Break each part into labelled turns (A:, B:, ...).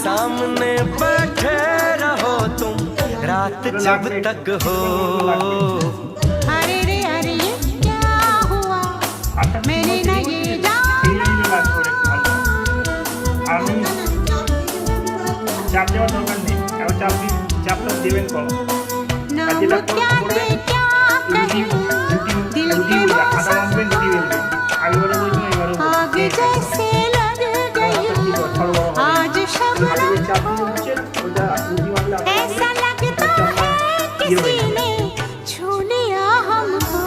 A: सामने बैठे रहो तुम रात जब तक हो।
B: अरे रे अरे ये क्या हुआ मैंने ना ये जाना।
C: আমি চাপ দেওয়ার দরকার নেই, এবার চাপটা দেবেন কম। আর যেটা করবেন দিল के आधा मांगবেন রুটি বেলবেন। আগেবারে বলছিলাম এবারে
B: आग जैसे लग गई आज शबनम ऐसा लगता है किसी ने छू लिया हमको।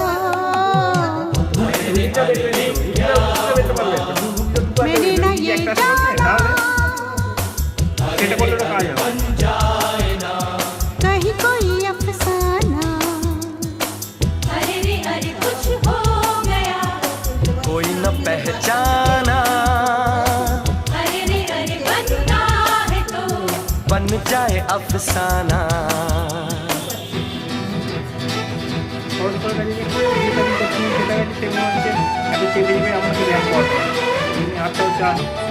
B: मैंने ना ये जाना
C: সেটা করলে তো কাজ হবে।
B: कहीं कोई अफसाना।
D: अरे रे अरे कुछ हो गया।
A: कोई न पहचाना
D: अरे रे अरे बनना है तो
A: बन जाए अफसाना।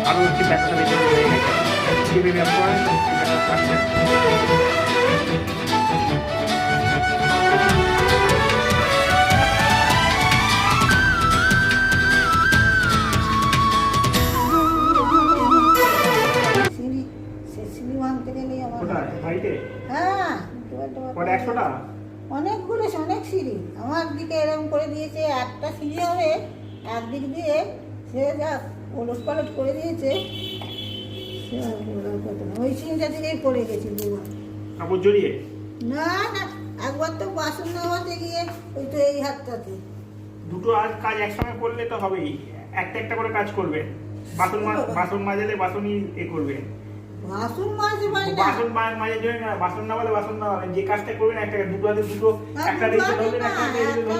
C: আরো হচ্ছে ব্যবসা বেশি হয়ে গেছে, চেপে ব্যায়াম করেন পাচ্ছেন।
E: সিঁড়ি ভাঙতে গেলেই আমার
C: কোথায় বাড়িতে
E: হ্যাঁ
C: কটা 100টা?
E: অনেকগুলো অনেক সিঁড়ি আমার দিকে এরকম করে দিয়েছে। একটা সিঁড়ি হবে একদিক দিয়ে সে যা ওলট পালট করে দিয়েছে সে আর বলার কথা না। ওই সিঁড়িটা থেকেই পড়ে গেছি দুবার।
C: কাপড় জড়িয়ে
E: না না একবার তো বাসন নামাতে গিয়ে ওই তো এই হাতটাতে
C: দুটো আজ কাজ একসঙ্গে করলে তো হবেই, একটা একটা করে কাজ করবে। বাসন মাজালে বাসনই এ করবে,
E: বাসন মাজতে পারি না।
C: বাসন মাজার জন্য না, বাসন না বলে বাসন না, যে কাজটা করবেন একটা দুটো হাতে দুটো, একটা দিকে ধরবেন একটা দিকে ধরবেন।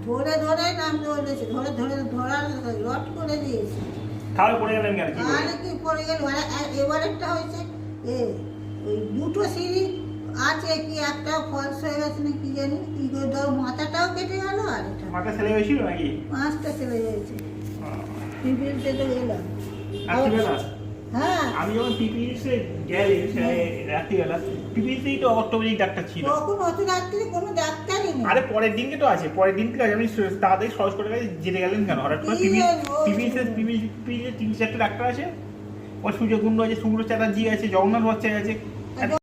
E: ধরে ধরে নাম ধরেছে ধরে ধরে ধরার লট করে দিয়েছে।
C: তাহলে পড়ে গেলেন কেন? কি
E: তাহলে কি পড়ে গেল? এবারেরটা হয়েছে ওই দুটো সিঁড়ি আছে কি একটা ফলস হয়ে গেছে না কি জানি কি করে ধর মাথাটাও কেটে গেল আর এটা
C: মাথা ছেলে হয়েছিল নাকি?
E: 5টা চলে যাচ্ছে। পিপিলতে তো গেলাম
C: রাত্রিবেলা
E: হ্যাঁ
C: আমি যখন পিপিএসে গেলে রাত্রিবেলা পিপিএসেই তো অর্থোপেডিক ডাক্তার ছিল।
E: তখন অত রাত্রে কোনো ডাক্তারই নেই।
C: আরে পরের দিনকে তো আছে, পরের দিনকে আছে। আপনি তাড়াতাড়ি সহজ করে কাছে জেনে গেলেন কেন হঠাৎ করে? পিপিএসে 3-4টা ডাক্তার আছে, ওর সূর্যকুণ্ড আছে, শুভ্র চ্যাটার্জি আছে, জগন্নাথ ভট্টাচার্য আছে।